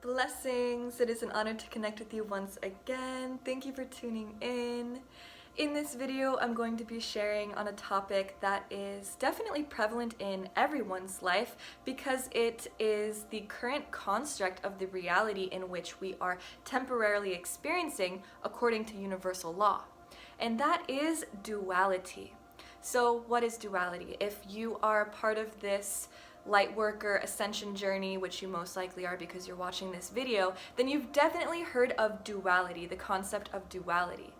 Blessings! It is an honor to connect with you once again. Thank you for tuning in. In this video, I'm going to be sharing on a topic that is definitely prevalent in everyone's life because it is the current construct of the reality in which we are temporarily experiencing according to universal law. And that is duality. So what is duality? If you are part of this Lightworker ascension journey, which you most likely are because you're watching this video, then you've definitely heard of duality, the concept of duality,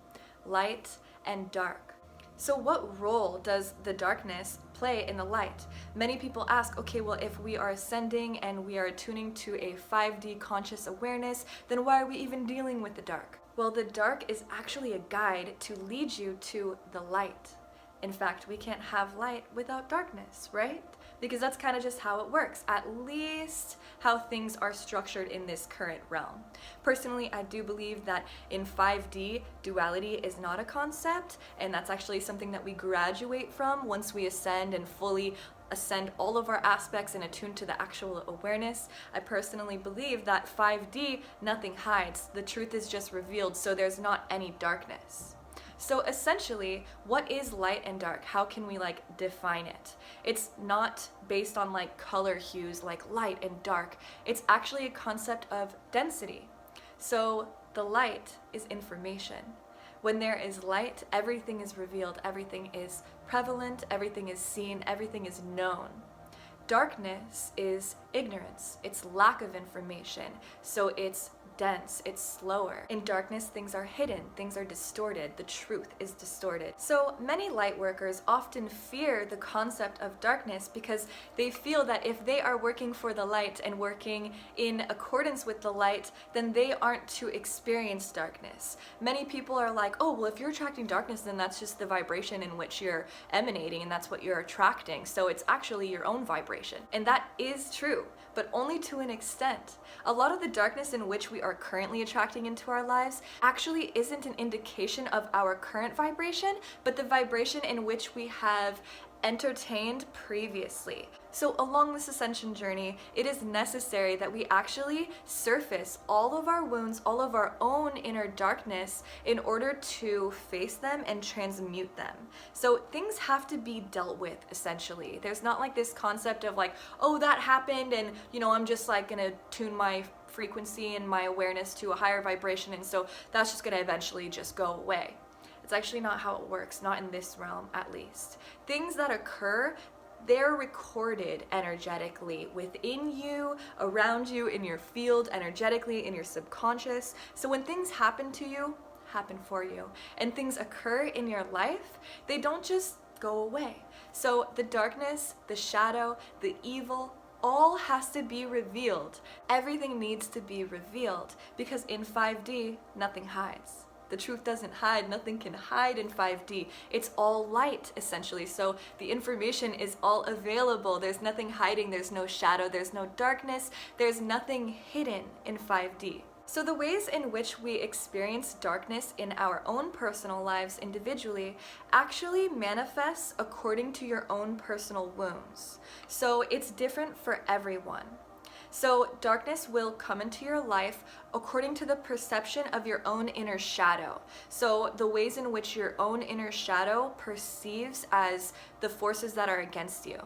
light and dark. So what role does the darkness play in the light? Many people ask, okay, well, if we are ascending and we are attuning to a 5D conscious awareness, then why are we even dealing with the dark? Well, the dark is actually a guide to lead you to the light. In fact, we can't have light without darkness, right? Because that's kind of just how it works, at least how things are structured in this current realm. Personally, I do believe that in 5D, duality is not a concept, and that's actually something that we graduate from once we ascend and fully ascend all of our aspects and attune to the actual awareness. I personally believe that 5D, nothing hides. The truth is just revealed, so there's not any darkness. So essentially, what is light and dark? How can we define it? It's not based on color hues like light and dark. It's actually a concept of density. So the light is information. When there is light, everything is revealed, everything is prevalent, everything is seen, everything is known. Darkness is ignorance, it's lack of information, so it's dense, it's slower. In darkness, things are hidden, things are distorted, the truth is distorted. So many light workers often fear the concept of darkness because they feel that if they are working for the light and working in accordance with the light, then they aren't to experience darkness. Many people are like, oh, well, if you're attracting darkness, then that's just the vibration in which you're emanating and that's what you're attracting. So it's actually your own vibration. And that is true, but only to an extent. A lot of the darkness in which we are currently attracting into our lives actually isn't an indication of our current vibration, but the vibration in which we have entertained previously. So along this ascension journey, it is necessary that we actually surface all of our wounds, all of our own inner darkness in order to face them and transmute them. So things have to be dealt with, essentially. There's not this concept of oh, that happened and I'm just gonna tune my frequency and my awareness to a higher vibration and so that's just gonna eventually just go away. It's actually not how it works, not in this realm at least. Things that occur, they're recorded energetically within you, around you, in your field, energetically, in your subconscious. So when things happen to you, happen for you, and things occur in your life, they don't just go away. So the darkness, the shadow, the evil, all has to be revealed. Everything needs to be revealed because in 5D, nothing hides. The truth doesn't hide, nothing can hide in 5D. It's all light, essentially. So the information is all available. There's nothing hiding, there's no shadow, there's no darkness, there's nothing hidden in 5D. So the ways in which we experience darkness in our own personal lives individually actually manifests according to your own personal wounds. So it's different for everyone. So darkness will come into your life according to the perception of your own inner shadow. So the ways in which your own inner shadow perceives as the forces that are against you.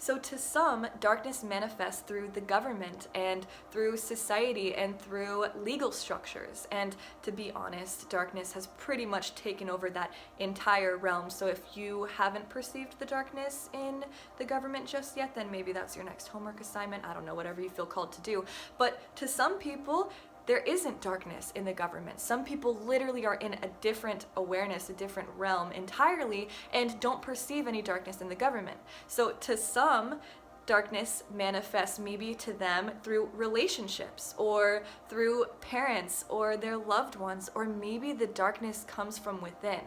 So to some, darkness manifests through the government and through society and through legal structures. And to be honest, darkness has pretty much taken over that entire realm. So if you haven't perceived the darkness in the government just yet, then maybe that's your next homework assignment. I don't know, whatever you feel called to do. But to some people, there isn't darkness in the government. Some people literally are in a different awareness, a different realm entirely, and don't perceive any darkness in the government. So to some, darkness manifests maybe to them through relationships or through parents or their loved ones, or maybe the darkness comes from within.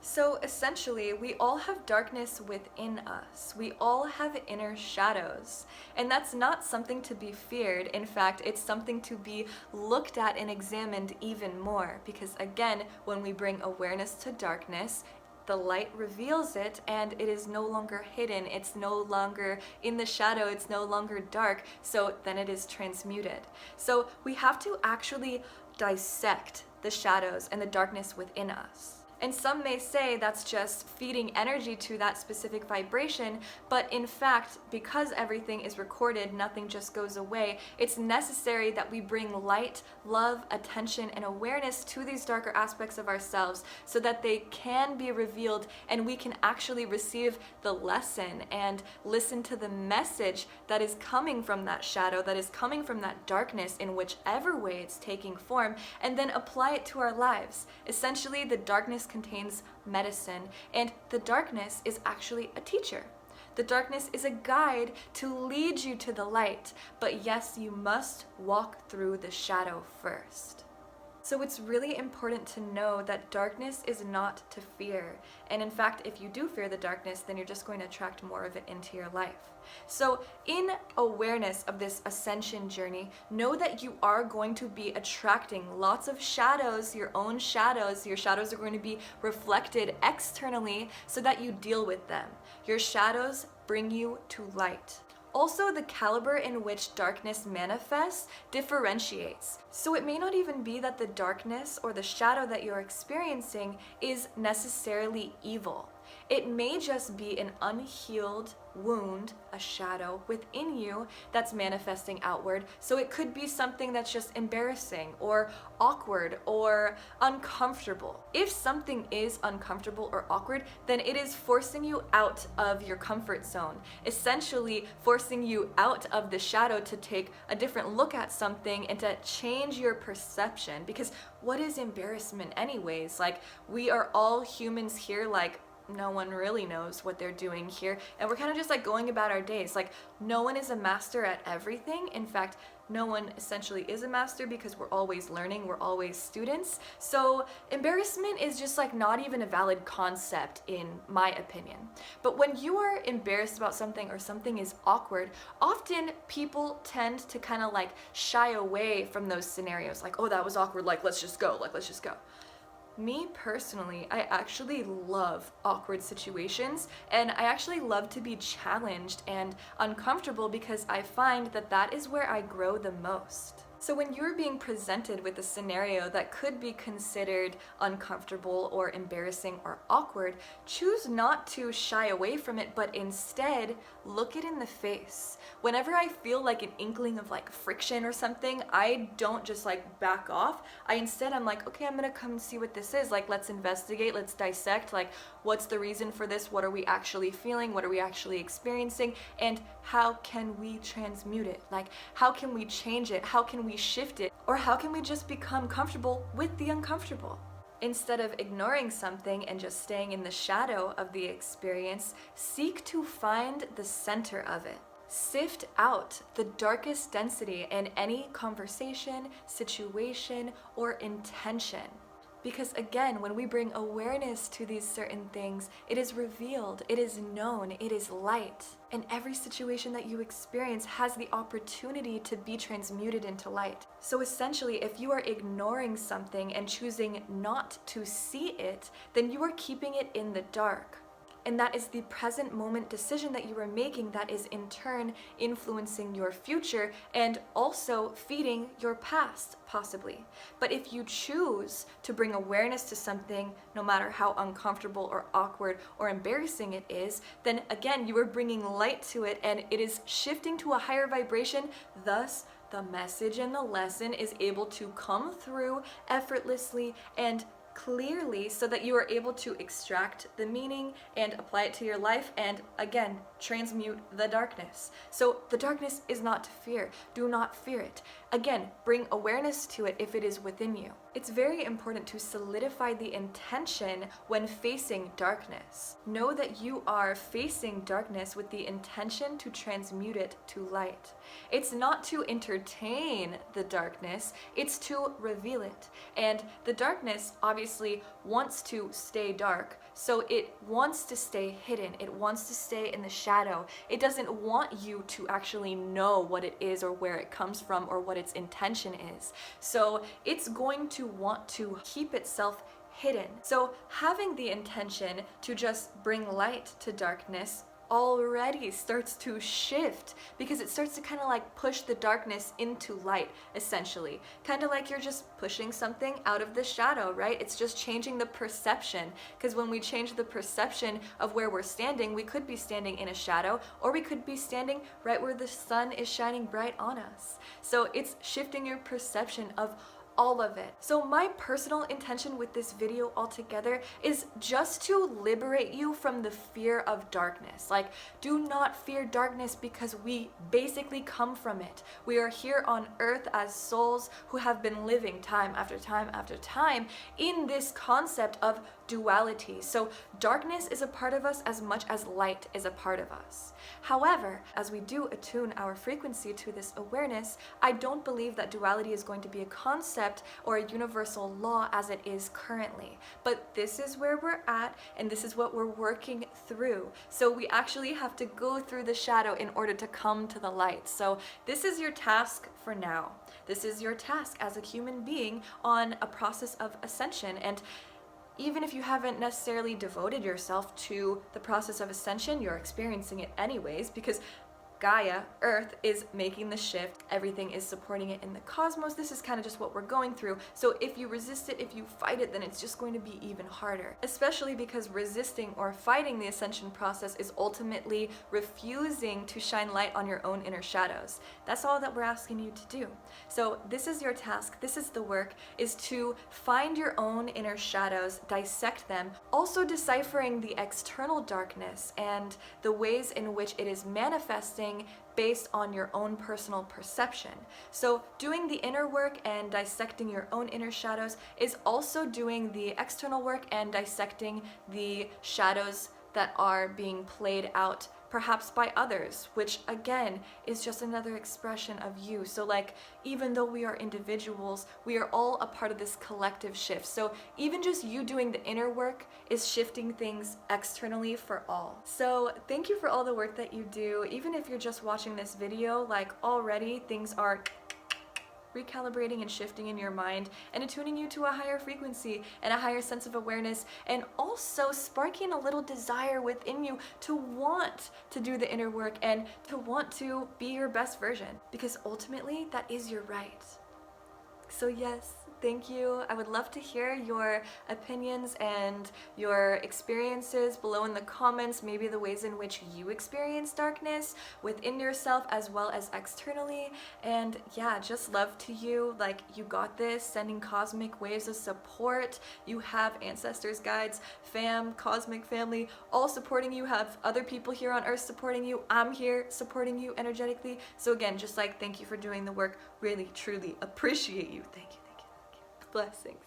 So essentially, we all have darkness within us. We all have inner shadows. And that's not something to be feared. In fact, it's something to be looked at and examined even more. Because again, when we bring awareness to darkness, the light reveals it and it is no longer hidden, it's no longer in the shadow, it's no longer dark, so then it is transmuted. So we have to actually dissect the shadows and the darkness within us. And some may say that's just feeding energy to that specific vibration, but in fact, because everything is recorded, nothing just goes away. It's necessary that we bring light, love, attention, and awareness to these darker aspects of ourselves so that they can be revealed and we can actually receive the lesson and listen to the message that is coming from that shadow, that is coming from that darkness in whichever way it's taking form, and then apply it to our lives. Essentially, the darkness contains medicine, and the darkness is actually a teacher. The darkness is a guide to lead you to the light, but yes, you must walk through the shadow first. So it's really important to know that darkness is not to fear. And in fact, if you do fear the darkness, then you're just going to attract more of it into your life. So in awareness of this ascension journey, know that you are going to be attracting lots of shadows, your own shadows. Your shadows are going to be reflected externally so that you deal with them. Your shadows bring you to light. Also, the caliber in which darkness manifests differentiates. So it may not even be that the darkness or the shadow that you're experiencing is necessarily evil. It may just be an unhealed wound, a shadow within you that's manifesting outward. So it could be something that's just embarrassing or awkward or uncomfortable. If something is uncomfortable or awkward, then it is forcing you out of your comfort zone, essentially forcing you out of the shadow to take a different look at something and to change your perception. Because what is embarrassment anyways? Like, we are all humans here, like, no one really knows what they're doing here, and we're kind of just like going about our days. Like, no one is a master at everything. In fact, no one essentially is a master because we're always learning, we're always students. So embarrassment is just like not even a valid concept in my opinion. But when you are embarrassed about something or something is awkward, often people tend to kind of like shy away from those scenarios. Like, oh, that was awkward, like let's just go. Me personally, I actually love awkward situations, and I actually love to be challenged and uncomfortable because I find that that is where I grow the most. So when you're being presented with a scenario that could be considered uncomfortable or embarrassing or awkward, choose not to shy away from it, but instead look it in the face. Whenever I feel like an inkling of like friction or something, I don't just like back off. I'm like, okay, I'm gonna come see what this is. Like, let's investigate, let's dissect, like, what's the reason for this? What are we actually feeling? What are we actually experiencing? And how can we transmute it? Like, how can we change it? How can we shift it? Or how can we just become comfortable with the uncomfortable? Instead of ignoring something and just staying in the shadow of the experience, seek to find the center of it. Sift out the darkest density in any conversation, situation, or intention. Because again, when we bring awareness to these certain things, it is revealed, it is known, it is light. And every situation that you experience has the opportunity to be transmuted into light. So essentially, if you are ignoring something and choosing not to see it, then you are keeping it in the dark. And that is the present moment decision that you are making that is in turn influencing your future and also feeding your past, possibly. But if you choose to bring awareness to something, no matter how uncomfortable or awkward or embarrassing it is, then again, you are bringing light to it and it is shifting to a higher vibration. Thus, the message and the lesson is able to come through effortlessly and clearly so that you are able to extract the meaning and apply it to your life and again transmute the darkness. So the darkness is not to fear. Do not fear it. Again, bring awareness to it if it is within you. It's very important to solidify the intention when facing darkness. Know that you are facing darkness with the intention to transmute it to light. It's not to entertain the darkness, it's to reveal it. And the darkness obviously wants to stay dark, so it wants to stay hidden. It wants to stay in the shadow. It doesn't want you to actually know what it is or where it comes from or what its intention is. So it's going to want to keep itself hidden. So having the intention to just bring light to darkness already starts to shift, because it starts to kind of like push the darkness into light, essentially. Kind of like you're just pushing something out of the shadow, right? It's just changing the perception, because when we change the perception of where we're standing, we could be standing in a shadow, or we could be standing right where the sun is shining bright on us. So it's shifting your perception of all of it. So my personal intention with this video altogether is just to liberate you from the fear of darkness. Like, do not fear darkness, because we basically come from it. We are here on earth as souls who have been living time after time after time in this concept of duality. So darkness is a part of us as much as light is a part of us. However, as we do attune our frequency to this awareness, I don't believe that duality is going to be a concept or a universal law as it is currently. But this is where we're at, and this is what we're working through. So we actually have to go through the shadow in order to come to the light. So this is your task for now. This is your task as a human being on a process of ascension. And even if you haven't necessarily devoted yourself to the process of ascension, you're experiencing it anyways, because Gaia, Earth, is making the shift. Everything is supporting it in the cosmos. This is kind of just what we're going through. So if you resist it, if you fight it, then it's just going to be even harder. Especially because resisting or fighting the ascension process is ultimately refusing to shine light on your own inner shadows. That's all that we're asking you to do. So this is your task, this is the work, is to find your own inner shadows, dissect them, also deciphering the external darkness and the ways in which it is manifesting based on your own personal perception. So doing the inner work and dissecting your own inner shadows is also doing the external work and dissecting the shadows that are being played out perhaps by others, which again is just another expression of you. So like, even though we are individuals, we are all a part of this collective shift. So even just you doing the inner work is shifting things externally for all. So thank you for all the work that you do. Even if you're just watching this video, like already things are recalibrating and shifting in your mind and attuning you to a higher frequency and a higher sense of awareness, and also sparking a little desire within you to want to do the inner work and to want to be your best version, because ultimately that is your right. So yes, thank you. I would love to hear your opinions and your experiences below in the comments, maybe the ways in which you experience darkness within yourself as well as externally. And yeah, just love to you. Like, you got this. Sending cosmic waves of support. You have ancestors, guides, fam, cosmic family, all supporting you. Have other people here on earth supporting you. I'm here supporting you energetically. So again, just like, thank you for doing the work. Really, truly appreciate you. Thank you. Blessings.